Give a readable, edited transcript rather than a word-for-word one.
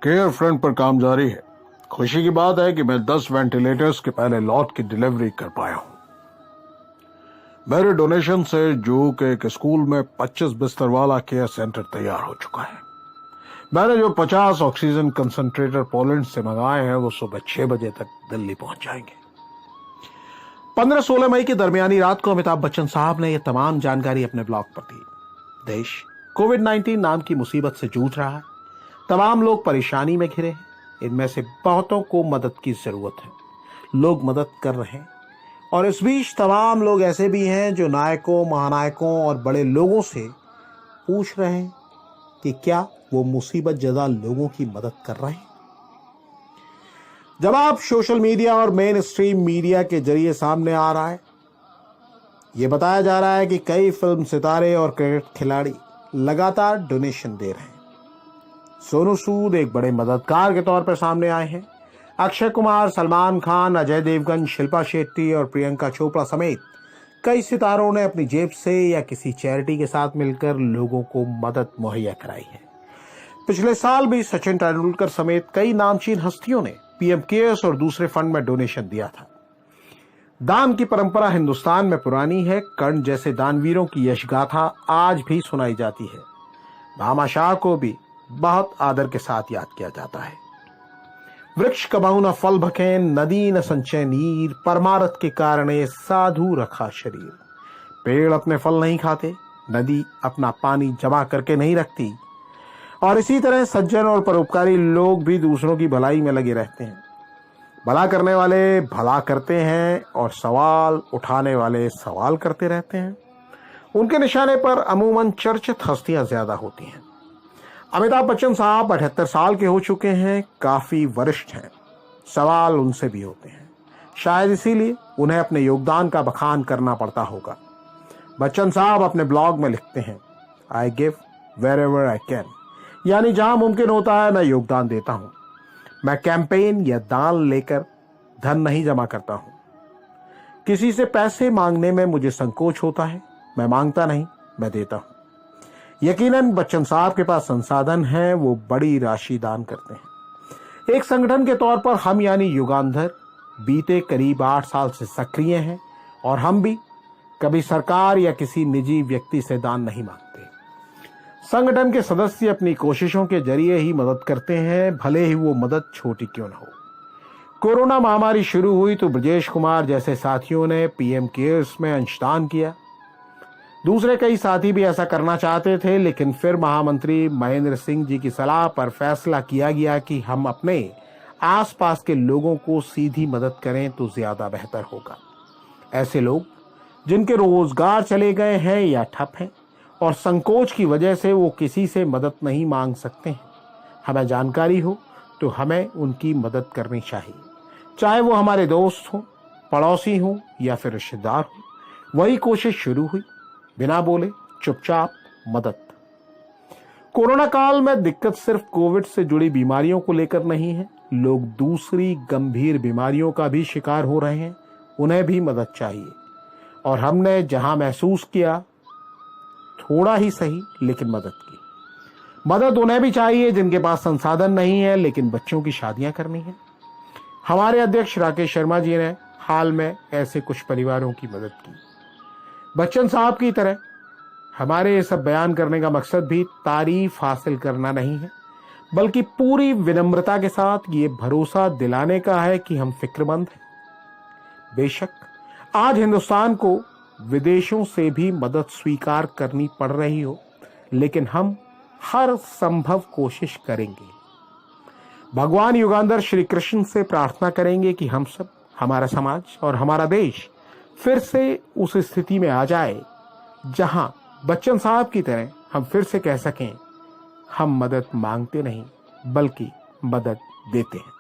Care front पर काम जारी है। खुशी की बात है कि मैं 10 वेंटिलेटर्स के पहले लॉट की डिलीवरी कर पाया हूं। मेरे डोनेशन से जू के एक स्कूल में 25 बिस्तर वाला केयर सेंटर तैयार हो चुका है। मैंने जो 50 ऑक्सीजन कंसंट्रेटर पोलैंड से मंगाए हैं वो सुबह 6 बजे तक दिल्ली पहुंच जाएंगे। 15-16 मई की दरमियानी रात को अमिताभ बच्चन साहब ने यह तमाम जानकारी अपने ब्लॉग पर दी। देश कोविड-19 नाम की मुसीबत से जूझ रहा है। तमाम लोग परेशानी में घिरे हैं। इनमें से बहुतों को मदद की जरूरत है। लोग मदद कर रहे हैं और इस बीच तमाम लोग ऐसे भी हैं जो नायकों, महानायकों और बड़े लोगों से पूछ रहे हैं कि क्या वो मुसीबत ज़्यादा लोगों की मदद कर रहे हैं। जब आप सोशल मीडिया और मेन स्ट्रीम मीडिया के जरिए सामने आ रहा है, ये बताया जा रहा है कि कई फिल्म सितारे और क्रिकेट खिलाड़ी लगातार डोनेशन दे रहे हैं। सोनू सूद एक बड़े मददगार के तौर पर सामने आए हैं। अक्षय कुमार, सलमान खान, अजय देवगन, शिल्पा शेट्टी और प्रियंका चोपड़ा समेत कई सितारों ने अपनी जेब से या किसी चैरिटी के साथ मिलकर लोगों को मदद मुहैया कराई है। पिछले साल भी सचिन तेंदुलकर समेत कई नामचीन हस्तियों ने पीएम केयर्स और दूसरे फंड में डोनेशन दिया था। दान की परंपरा हिंदुस्तान में पुरानी है। कर्ण जैसे दानवीरों की यश गाथा आज भी सुनाई जाती है। भामा शाह को भी बहुत आदर के साथ याद किया जाता है। वृक्ष कबहु न फल भखें, नदी न संचय नीर, परमारथ के कारणे साधु रखा शरीर। पेड़ अपने फल नहीं खाते, नदी अपना पानी जमा करके नहीं रखती, और इसी तरह सज्जन और परोपकारी लोग भी दूसरों की भलाई में लगे रहते हैं। भला करने वाले भला करते हैं और सवाल उठाने वाले सवाल करते रहते हैं। उनके निशाने पर अमूमन चर्चित हस्तियां ज्यादा होती हैं। अमिताभ बच्चन साहब 78 साल के हो चुके हैं, काफी वरिष्ठ हैं। सवाल उनसे भी होते हैं। शायद इसीलिए उन्हें अपने योगदान का बखान करना पड़ता होगा। बच्चन साहब अपने ब्लॉग में लिखते हैं, I give wherever I can, यानी जहां मुमकिन होता है मैं योगदान देता हूं। मैं कैंपेन या दान लेकर धन नहीं जमा करता हूं। किसी से पैसे मांगने में मुझे संकोच होता है। मैं मांगता नहीं, मैं देता हूं। यकीनन बच्चन साहब के पास संसाधन है, वो बड़ी राशि दान करते हैं। एक संगठन के तौर पर हम यानी युगांधर बीते करीब 8 साल से सक्रिय हैं और हम भी कभी सरकार या किसी निजी व्यक्ति से दान नहीं मांगते। संगठन के सदस्य अपनी कोशिशों के जरिए ही मदद करते हैं, भले ही वो मदद छोटी क्यों न हो। कोरोना महामारी शुरू हुई तो ब्रजेश कुमार जैसे साथियों ने पीएम केयर्स में अंशदान किया। दूसरे कई साथी भी ऐसा करना चाहते थे, लेकिन फिर महामंत्री महेंद्र सिंह जी की सलाह पर फैसला किया गया कि हम अपने आसपास के लोगों को सीधी मदद करें तो ज्यादा बेहतर होगा। ऐसे लोग जिनके रोजगार चले गए हैं या ठप हैं और संकोच की वजह से वो किसी से मदद नहीं मांग सकते हैं। हमें जानकारी हो तो हमें उनकी मदद करनी चाहिए, चाहे वो हमारे दोस्त हों, पड़ोसी हों या फिर रिश्तेदार हों। वही कोशिश शुरू हुई, बिना बोले चुपचाप मदद। कोरोना काल में दिक्कत सिर्फ कोविड से जुड़ी बीमारियों को लेकर नहीं है। लोग दूसरी गंभीर बीमारियों का भी शिकार हो रहे हैं, उन्हें भी मदद चाहिए। और हमने जहां महसूस किया, थोड़ा ही सही लेकिन मदद की। मदद उन्हें भी चाहिए जिनके पास संसाधन नहीं है लेकिन बच्चों की शादियां करनी है। हमारे अध्यक्ष राकेश शर्मा जी ने हाल में ऐसे कुछ परिवारों की मदद की। बच्चन साहब की तरह हमारे ये सब बयान करने का मकसद भी तारीफ हासिल करना नहीं है, बल्कि पूरी विनम्रता के साथ ये भरोसा दिलाने का है कि हम फिक्रमंद हैं। बेशक आज हिंदुस्तान को विदेशों से भी मदद स्वीकार करनी पड़ रही हो, लेकिन हम हर संभव कोशिश करेंगे। भगवान युगांधर श्री कृष्ण से प्रार्थना करेंगे कि हम सब, हमारा समाज और हमारा देश फिर से उस स्थिति में आ जाए जहां बच्चन साहब की तरह हम फिर से कह सकें, हम मदद मांगते नहीं बल्कि मदद देते हैं।